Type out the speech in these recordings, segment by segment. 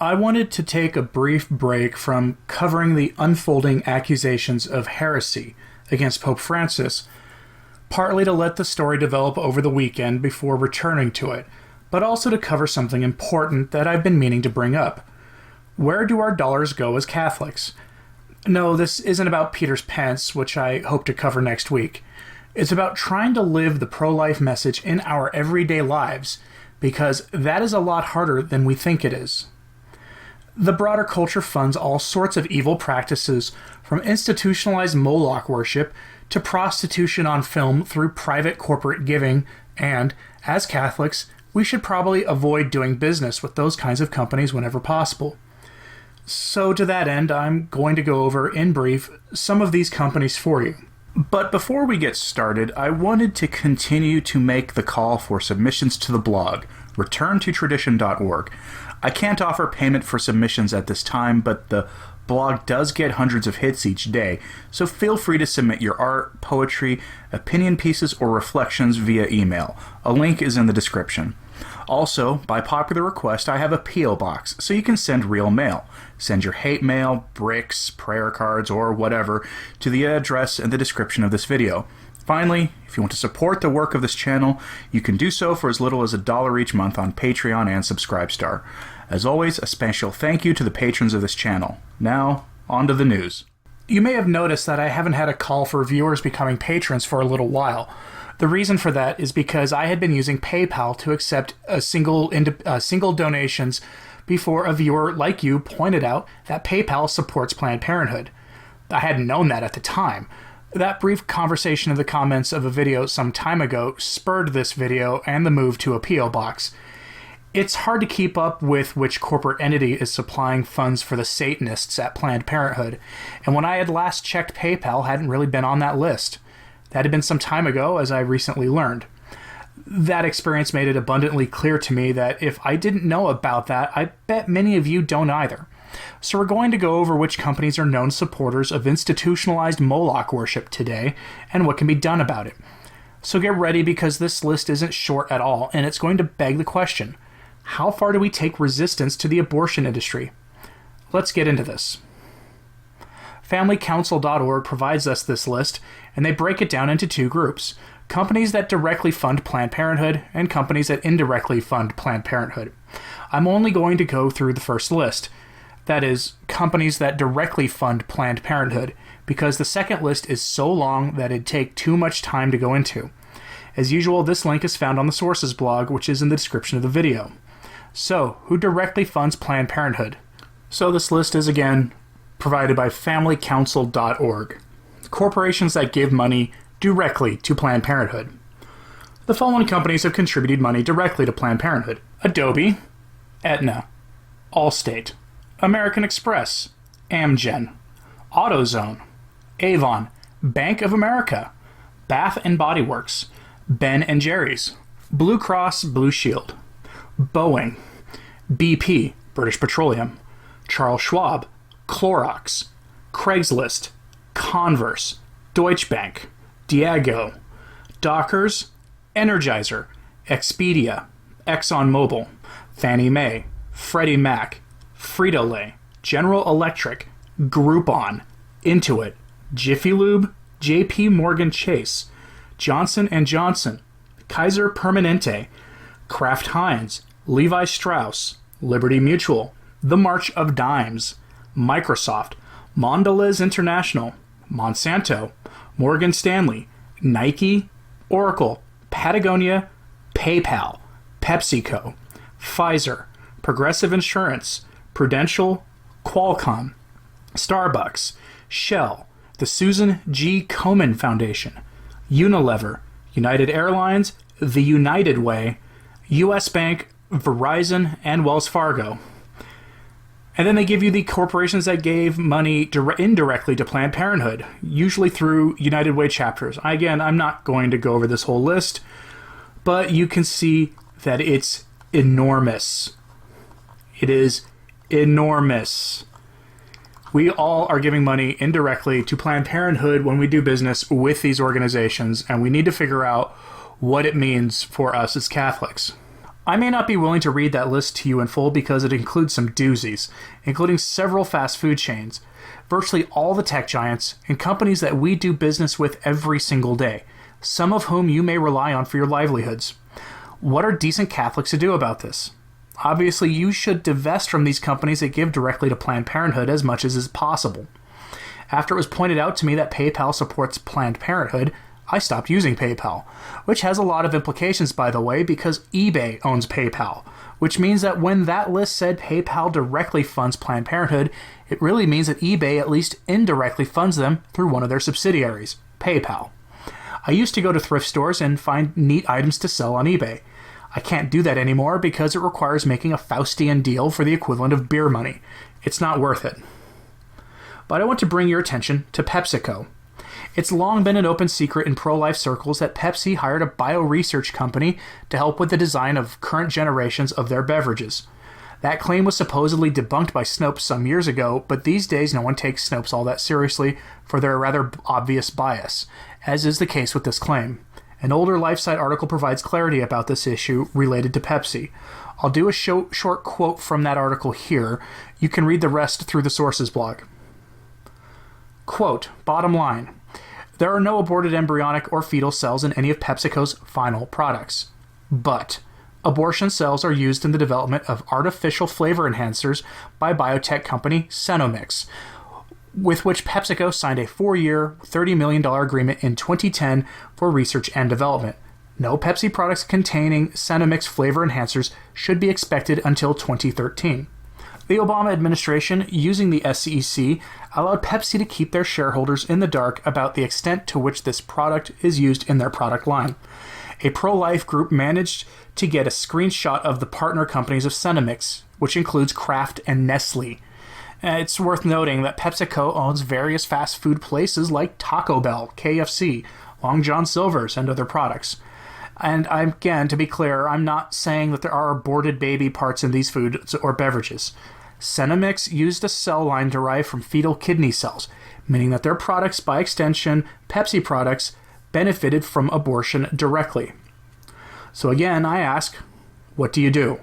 I wanted to take a brief break from covering the unfolding accusations of heresy against Pope Francis, partly to let the story develop over the weekend before returning to it, but also to cover something important that I've been meaning to bring up. Where do our dollars go as Catholics? No, this isn't about Peter's pence, which I hope to cover next week. It's about trying to live the pro-life message in our everyday lives, because that is a lot harder than we think it is. The broader culture funds all sorts of evil practices, from institutionalized Moloch worship to prostitution on film through private corporate giving, and, as Catholics, we should probably avoid doing business with those kinds of companies whenever possible. So to that end, I'm going to go over, in brief, some of these companies for you. But before we get started, I wanted to continue to make the call for submissions to the blog, returntotradition.org. I can't offer payment for submissions at this time, but the blog does get hundreds of hits each day, so feel free to submit your art, poetry, opinion pieces, or reflections via email. A link is in the description. Also, by popular request, I have a P.O. box, so you can send real mail. Send your hate mail, bricks, prayer cards, or whatever to the address in the description of this video. Finally, if you want to support the work of this channel, you can do so for as little as $1 each month on Patreon and Subscribestar. As always, a special thank you to the patrons of this channel. Now, on to the news. You may have noticed that I haven't had a call for viewers becoming patrons for a little while. The reason for that is because I had been using PayPal to accept single donations before a viewer like you pointed out that PayPal supports Planned Parenthood. I hadn't known that at the time. That brief conversation in the comments of a video some time ago spurred this video and the move to a P.O. box. It's hard to keep up with which corporate entity is supplying funds for the Satanists at Planned Parenthood, and when I had last checked, PayPal hadn't really been on that list. That had been some time ago, as I recently learned. That experience made it abundantly clear to me that if I didn't know about that, I bet many of you don't either. So we're going to go over which companies are known supporters of institutionalized Moloch worship today, and what can be done about it. So get ready, because this list isn't short at all, and it's going to beg the question: how far do we take resistance to the abortion industry? Let's get into this. FamilyCouncil.org provides us this list, and they break it down into two groups: companies that directly fund Planned Parenthood and companies that indirectly fund Planned Parenthood. I'm only going to go through the first list. That is, companies that directly fund Planned Parenthood, because the second list is so long that it'd take too much time to go into. As usual, this link is found on the Sources blog, which is in the description of the video. So, who directly funds Planned Parenthood? So this list is, again, provided by FamilyCouncil.org. Corporations that give money directly to Planned Parenthood. The following companies have contributed money directly to Planned Parenthood: Adobe, Aetna, Allstate, American Express, Amgen, AutoZone, Avon, Bank of America, Bath and Body Works, Ben & Jerry's, Blue Cross Blue Shield, Boeing, BP, British Petroleum, Charles Schwab, Clorox, Craigslist, Converse, Deutsche Bank, Diageo, Dockers, Energizer, Expedia, ExxonMobil, Fannie Mae, Freddie Mac, Frito-Lay, General Electric, Groupon, Intuit, Jiffy Lube, JP Morgan Chase, Johnson & Johnson, Kaiser Permanente, Kraft Heinz, Levi Strauss, Liberty Mutual, The March of Dimes, Microsoft, Mondelez International, Monsanto, Morgan Stanley, Nike, Oracle, Patagonia, PayPal, PepsiCo, Pfizer, Progressive Insurance, Prudential, Qualcomm, Starbucks, Shell, the Susan G. Komen Foundation, Unilever, United Airlines, the United Way, U.S. Bank, Verizon, and Wells Fargo. And then they give you the corporations that gave money indirectly to Planned Parenthood, usually through United Way chapters. Again, I'm not going to go over this whole list, but you can see that it's enormous. It is enormous. We all are giving money indirectly to Planned Parenthood when we do business with these organizations, and we need to figure out what it means for us as Catholics. I may not be willing to read that list to you in full because it includes some doozies, including several fast food chains, virtually all the tech giants, and companies that we do business with every single day, some of whom you may rely on for your livelihoods. What are decent Catholics to do about this? Obviously, you should divest from these companies that give directly to Planned Parenthood as much as is possible. After it was pointed out to me that PayPal supports Planned Parenthood, I stopped using PayPal, which has a lot of implications, by the way, because eBay owns PayPal, which means that when that list said PayPal directly funds Planned Parenthood, it really means that eBay at least indirectly funds them through one of their subsidiaries, PayPal. I used to go to thrift stores and find neat items to sell on eBay. I can't do that anymore because it requires making a Faustian deal for the equivalent of beer money. It's not worth it. But I want to bring your attention to PepsiCo. It's long been an open secret in pro-life circles that Pepsi hired a bio-research company to help with the design of current generations of their beverages. That claim was supposedly debunked by Snopes some years ago, but these days no one takes Snopes all that seriously for their rather obvious bias, as is the case with this claim. An older LifeSite article provides clarity about this issue related to Pepsi. I'll do a short quote from that article here. You can read the rest through the sources blog. Quote, bottom line, there are no aborted embryonic or fetal cells in any of PepsiCo's final products. But abortion cells are used in the development of artificial flavor enhancers by biotech company Cenomix, with which PepsiCo signed a 4-year, $30 million agreement in 2010 for research and development. No Pepsi products containing Cenomix flavor enhancers should be expected until 2013. The Obama administration, using the SEC, allowed Pepsi to keep their shareholders in the dark about the extent to which this product is used in their product line. A pro-life group managed to get a screenshot of the partner companies of Cenomix, which includes Kraft and Nestle. It's worth noting that PepsiCo owns various fast food places like Taco Bell, KFC, Long John Silver's, and other products. And again, to be clear, I'm not saying that there are aborted baby parts in these foods or beverages. Cenomix used a cell line derived from fetal kidney cells, meaning that their products, by extension, Pepsi products, benefited from abortion directly. So again, I ask, what do you do?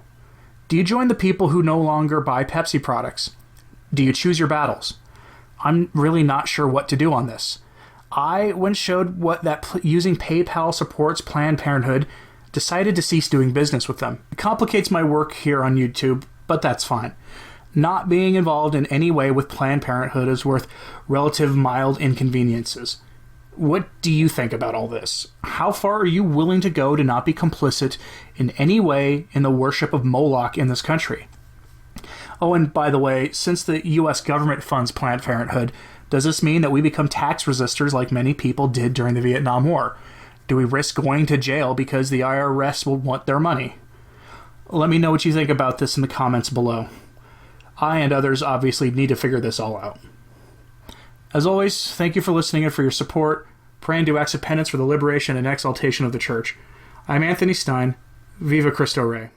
Do you join the people who no longer buy Pepsi products? Do you choose your battles? I'm really not sure what to do on this. I, when showed using PayPal supports Planned Parenthood, decided to cease doing business with them. It complicates my work here on YouTube, but that's fine. Not being involved in any way with Planned Parenthood is worth relative mild inconveniences. What do you think about all this? How far are you willing to go to not be complicit in any way in the worship of Moloch in this country? Oh, and by the way, since the U.S. government funds Planned Parenthood, does this mean that we become tax resistors like many people did during the Vietnam War? Do we risk going to jail because the IRS will want their money? Let me know what you think about this in the comments below. I and others obviously need to figure this all out. As always, thank you for listening and for your support. Pray and do acts of penance for the liberation and exaltation of the Church. I'm Anthony Stine. Viva Cristo Rey.